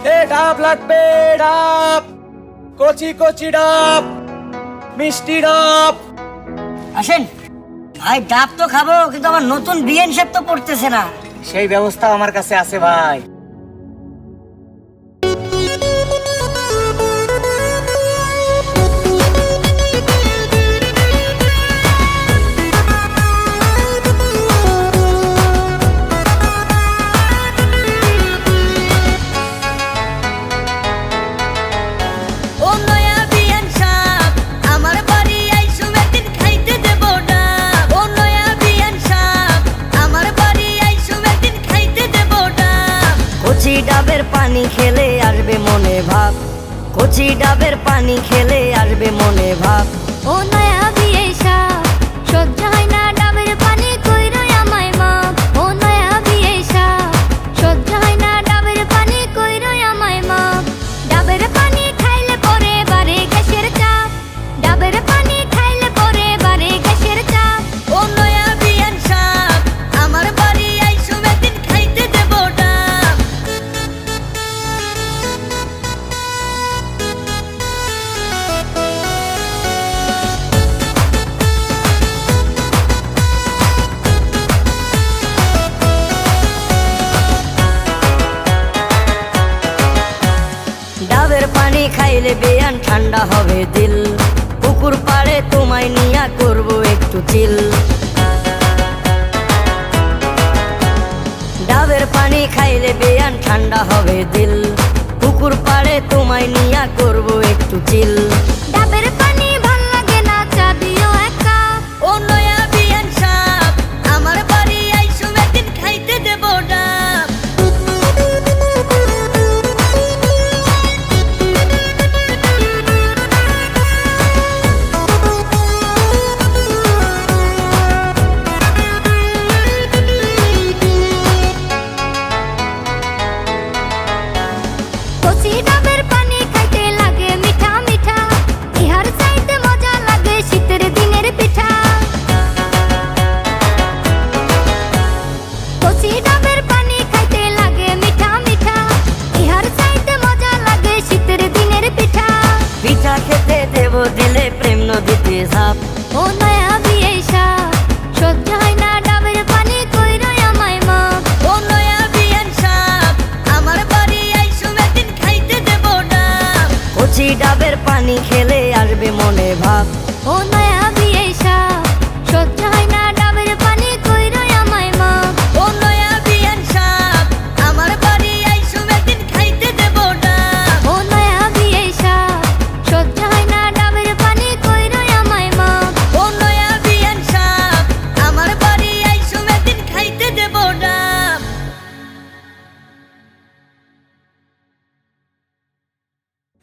এ ডাব লাগবে, ডাব, কচি কচি ডাব, মিষ্টি ডাব। আসেন ভাই, ডাব তো খাবো, কিন্তু আমার নতুন বিএন শেপ তো পড়তেছে না। সেই ব্যবস্থা আমার কাছে আছে ভাই। ডাবের পানি খেলে আসবে মনে ভাব, কচি ডাবের পানি খেলে আসবে মনে ভাব। ও নয়া বিয়ে সাপ, সহ্য হয় না ডাবের পানি, কইরো আমায় মাপ। ও নয়া বিয়ে সাপ, সহ্য হয় না ডাবের পানি, কইরো আমায় মাপ। ডাবের পানি খাইলে পরে বারে গ্যাসের চাপ, ডাবের পানি খাইলে পরে বারে গ্যাসের চাপ। ও নয়া বিয়ান সাপ, আমার বাড়ি আইসো একদিন খাইতে দেব ডাব। ডাবের পানি খাইলে বেয়ান ঠান্ডা হবে দিল, পুকুর পাড়ে তোমায় নিয়া করবো একটু চিল। ডাবের পানি খাইলে বেয়ান ঠান্ডা হবে দিল, পুকুর পাড়ে তোমায় নিয়া করবো একটু চিল। ডাবের পানি ভাল লাগে না, চা দিও এক কাপ। ও নয়া বিয়ান সাপ, আমার বাড়ি আইসো একদিন খাইতে দেব ডাব। কচি ডাবের পানি খাইতে লাগে মিঠা মিঠা, ইহার চাইতে মজা লাগে শীতের দিনের পিঠা। কচি ডাবের পানি খাইতে লাগে মিঠা মিঠা, ইহার চাইতে মজা লাগে শীতের দিনের পিঠা। পিঠা খেতে দেব দিলে প্রেম নদীতে ঝাঁপ। ও নয়া বিয়ে সাপ, সহ্য হয় না ডাবের পানি, কইরো আমায় মাপ। ও নয়া বিয়ান সাপ, আমার বাড়ি আইসো একদিন খাইতে দেব ডাব। কচি ডাবের পানি খেলে আসবে মনে ভাব। ও নয়া বিয়ে সাপ, সহ্য হয় না ডাবের পানি, কইরো আমায় মাপ। ও নয়া বিয়ান সাপ, আমার বাড়ি আইসো একদিন খাইতে দেব ডাব। ও নয়া বিয়ে সাপ, সহ্য হয় না ডাবের পানি, কইরো আমায় মাপ। ও নয়া বিয়ান সাপ, আমার বাড়ি আইসো একদিন খাইতে দেব ডাব।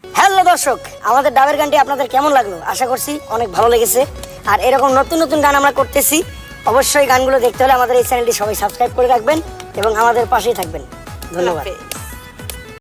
হ্যালো দর্শক, আমাদের ডাবের গানটি আপনাদের কেমন লাগলো? আশা করছি অনেক ভালো লেগেছে। আর এরকম নতুন নতুন গান আমরা করতেছি, অবশ্যই গানগুলো দেখতে হলে আমাদের এই চ্যানেলটি সবাই সাবস্ক্রাইব করে রাখবেন এবং আমাদের পাশেই থাকবেন। ধন্যবাদ।